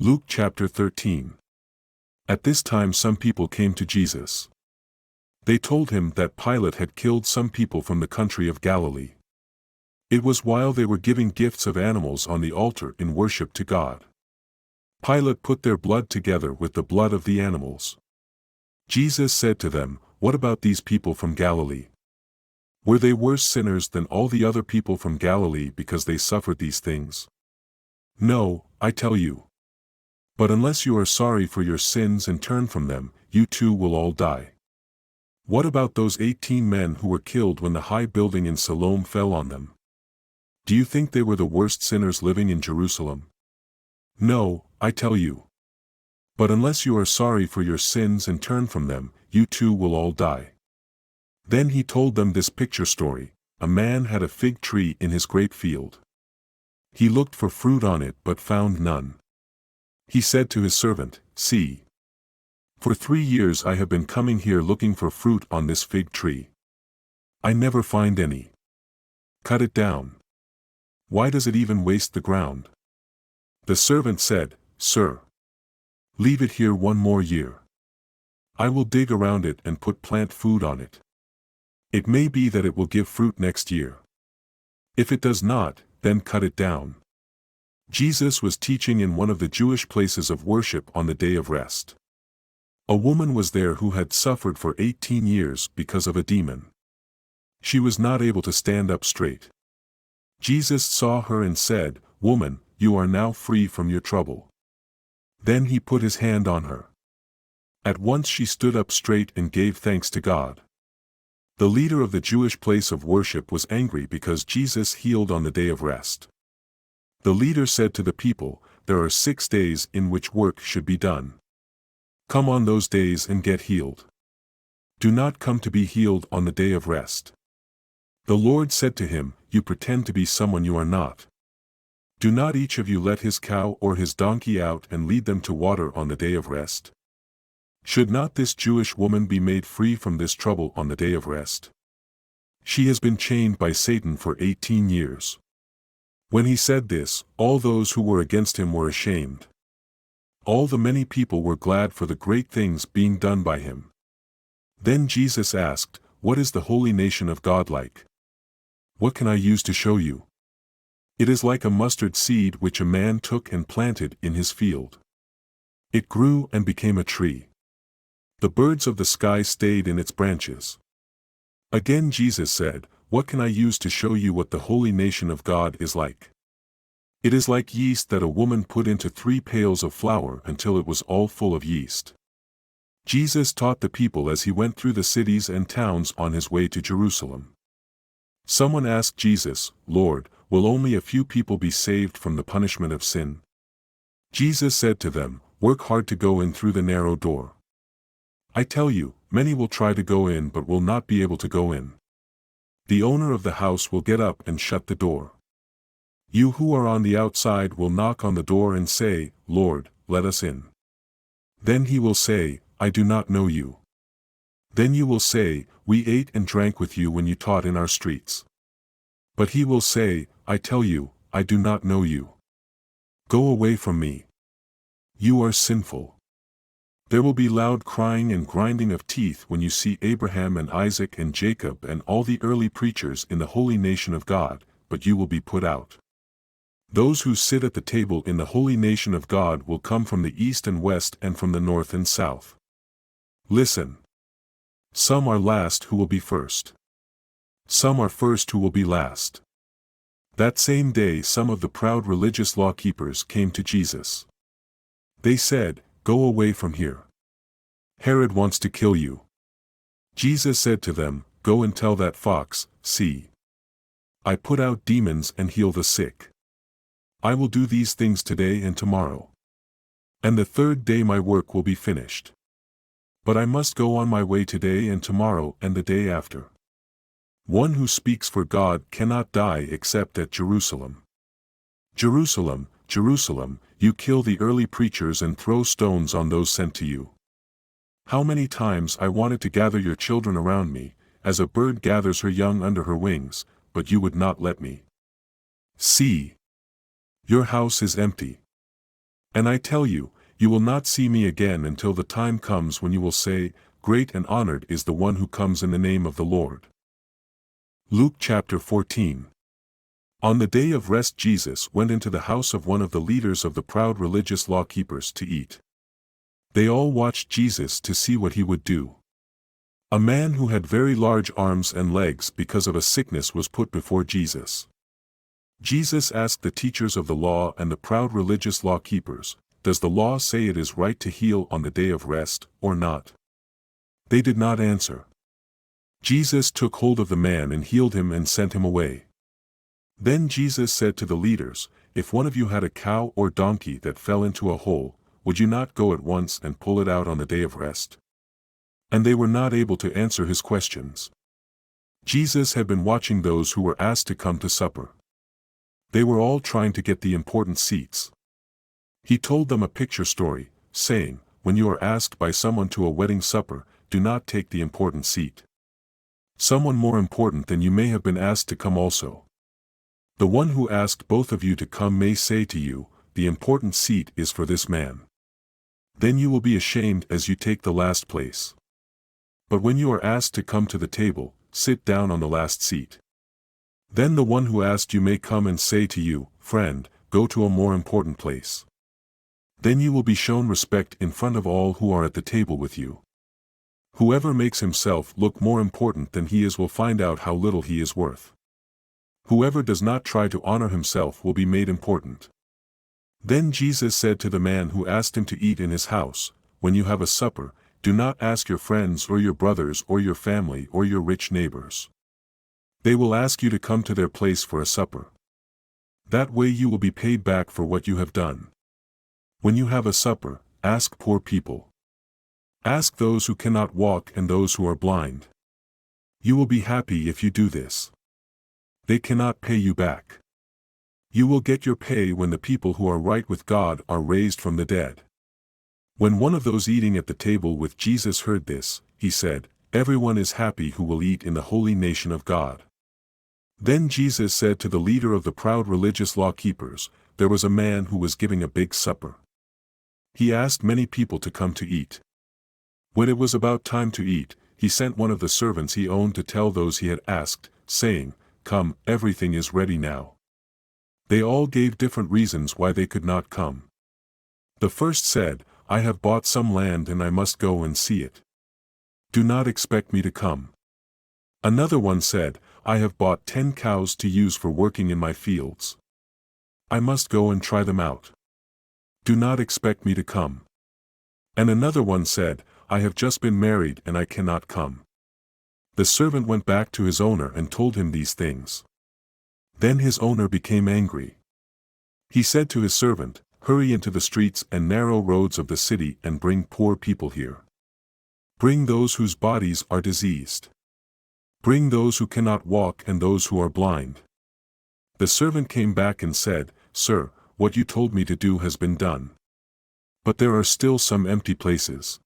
Luke chapter 13. At this time some people came to Jesus. They told him that Pilate had killed some people from the country of Galilee. It was while they were giving gifts of animals on the altar in worship to God. Pilate put their blood together with the blood of the animals. Jesus said to them, "What about these people from Galilee? Were they worse sinners than all the other people from Galilee because they suffered these things? No, I tell you. But unless you are sorry for your sins and turn from them, you too will all die. What about those 18 men who were killed when the high building in Siloam fell on them? Do you think they were the worst sinners living in Jerusalem? No, I tell you. But unless you are sorry for your sins and turn from them, you too will all die." Then he told them this picture story. A man had a fig tree in his grape field. He looked for fruit on it but found none. He said to his servant, "See, for 3 years I have been coming here looking for fruit on this fig tree. I never find any. Cut it down. Why does it even waste the ground?" The servant said, "Sir, leave it here 1 more year. I will dig around it and put plant food on it. It may be that it will give fruit next year. If it does not, then cut it down." Jesus was teaching in one of the Jewish places of worship on the day of rest. A woman was there who had suffered for 18 years because of a demon. She was not able to stand up straight. Jesus saw her and said, "Woman, you are now free from your trouble." Then he put his hand on her. At once she stood up straight and gave thanks to God. The leader of the Jewish place of worship was angry because Jesus healed on the day of rest. The leader said to the people, "There are 6 days in which work should be done. Come on those days and get healed. Do not come to be healed on the day of rest." The Lord said to him, "You pretend to be someone you are not. Do not each of you let his cow or his donkey out and lead them to water on the day of rest? Should not this Jewish woman be made free from this trouble on the day of rest? She has been chained by Satan for 18 years. When he said this, all those who were against him were ashamed. All the many people were glad for the great things being done by him. Then Jesus asked, "What is the holy nation of God like? What can I use to show you? It is like a mustard seed which a man took and planted in his field. It grew and became a tree. The birds of the sky stayed in its branches." Again Jesus said, "What can I use to show you what the holy nation of God is like? It is like yeast that a woman put into 3 pails of flour until it was all full of yeast." Jesus taught the people as he went through the cities and towns on his way to Jerusalem. Someone asked Jesus, "Lord, will only a few people be saved from the punishment of sin?" Jesus said to them, "Work hard to go in through the narrow door. I tell you, many will try to go in but will not be able to go in. The owner of the house will get up and shut the door. You who are on the outside will knock on the door and say, 'Lord, let us in.' Then he will say, 'I do not know you.' Then you will say, 'We ate and drank with you when you taught in our streets.' But he will say, 'I tell you, I do not know you. Go away from me. You are sinful.' There will be loud crying and grinding of teeth when you see Abraham and Isaac and Jacob and all the early preachers in the holy nation of God, but you will be put out. Those who sit at the table in the holy nation of God will come from the east and west and from the north and south. Listen. Some are last who will be first. Some are first who will be last." That same day some of the proud religious law keepers came to Jesus. They said, "Go away from here. Herod wants to kill you." Jesus said to them, "Go and tell that fox, 'See, I put out demons and heal the sick. I will do these things today and tomorrow. And the 3rd day my work will be finished. But I must go on my way today and tomorrow and the day after. One who speaks for God cannot die except at Jerusalem. Jerusalem, Jerusalem, you kill the early preachers and throw stones on those sent to you. How many times I wanted to gather your children around me, as a bird gathers her young under her wings, but you would not let me. See, your house is empty. And I tell you, you will not see me again until the time comes when you will say, 'Great and honored is the one who comes in the name of the Lord.'" Luke chapter 14. On the day of rest Jesus went into the house of one of the leaders of the proud religious law keepers to eat. They all watched Jesus to see what he would do. A man who had very large arms and legs because of a sickness was put before Jesus. Jesus asked the teachers of the law and the proud religious law keepers, "Does the law say it is right to heal on the day of rest, or not?" They did not answer. Jesus took hold of the man and healed him and sent him away. Then Jesus said to the leaders, "If one of you had a cow or donkey that fell into a hole, would you not go at once and pull it out on the day of rest?" And they were not able to answer his questions. Jesus had been watching those who were asked to come to supper. They were all trying to get the important seats. He told them a picture story, saying, "When you are asked by someone to a wedding supper, do not take the important seat. Someone more important than you may have been asked to come also. The one who asked both of you to come may say to you, 'The important seat is for this man.' Then you will be ashamed as you take the last place. But when you are asked to come to the table, sit down on the last seat. Then the one who asked you may come and say to you, 'Friend, go to a more important place.' Then you will be shown respect in front of all who are at the table with you. Whoever makes himself look more important than he is will find out how little he is worth. Whoever does not try to honor himself will be made important." Then Jesus said to the man who asked him to eat in his house, "When you have a supper, do not ask your friends or your brothers or your family or your rich neighbors. They will ask you to come to their place for a supper. That way you will be paid back for what you have done. When you have a supper, ask poor people. Ask those who cannot walk and those who are blind. You will be happy if you do this. They cannot pay you back. You will get your pay when the people who are right with God are raised from the dead." When one of those eating at the table with Jesus heard this, he said, "Everyone is happy who will eat in the holy nation of God." Then Jesus said to the leader of the proud religious law keepers, "There was a man who was giving a big supper. He asked many people to come to eat. When it was about time to eat, he sent one of the servants he owned to tell those he had asked, saying, 'Come, everything is ready now.' They all gave different reasons why they could not come. The first said, 'I have bought some land and I must go and see it. Do not expect me to come.' Another one said, 'I have bought 10 cows to use for working in my fields. I must go and try them out. Do not expect me to come.' And another one said, 'I have just been married and I cannot come.' The servant went back to his owner and told him these things. Then his owner became angry. He said to his servant, 'Hurry into the streets and narrow roads of the city and bring poor people here. Bring those whose bodies are diseased. Bring those who cannot walk and those who are blind.' The servant came back and said, 'Sir, what you told me to do has been done. But there are still some empty places.'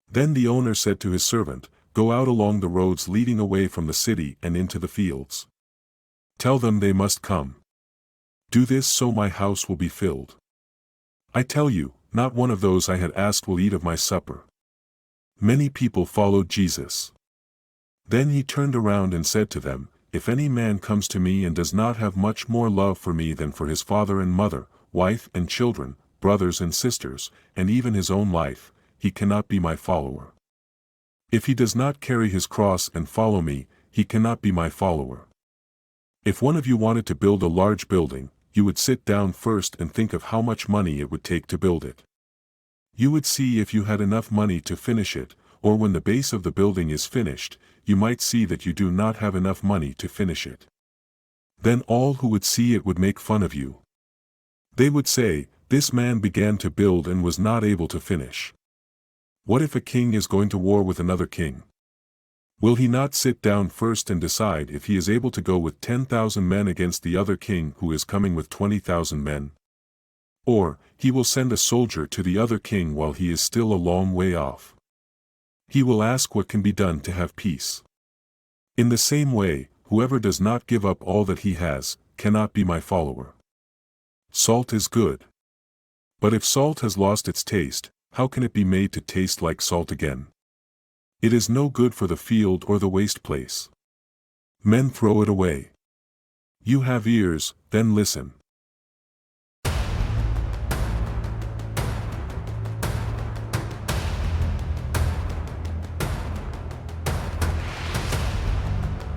Then the owner said to his servant, 'Go out along the roads leading away from the city and into the fields. Tell them they must come. Do this so my house will be filled. I tell you, not one of those I had asked will eat of my supper.'" Many people followed Jesus. Then he turned around and said to them, "If any man comes to me and does not have much more love for me than for his father and mother, wife and children, brothers and sisters, and even his own life, he cannot be my follower. If he does not carry his cross and follow me, he cannot be my follower. If one of you wanted to build a large building, you would sit down first and think of how much money it would take to build it. You would see if you had enough money to finish it, or when the base of the building is finished, you might see that you do not have enough money to finish it. Then all who would see it would make fun of you. They would say, 'This man began to build and was not able to finish.' What if a king is going to war with another king? Will he not sit down first and decide if he is able to go with 10,000 men against the other king who is coming with 20,000 men? Or, he will send a soldier to the other king while he is still a long way off. He will ask what can be done to have peace. In the same way, whoever does not give up all that he has, cannot be my follower. Salt is good. But if salt has lost its taste, how can it be made to taste like salt again? It is no good for the field or the waste place. Men throw it away. You have ears, then listen.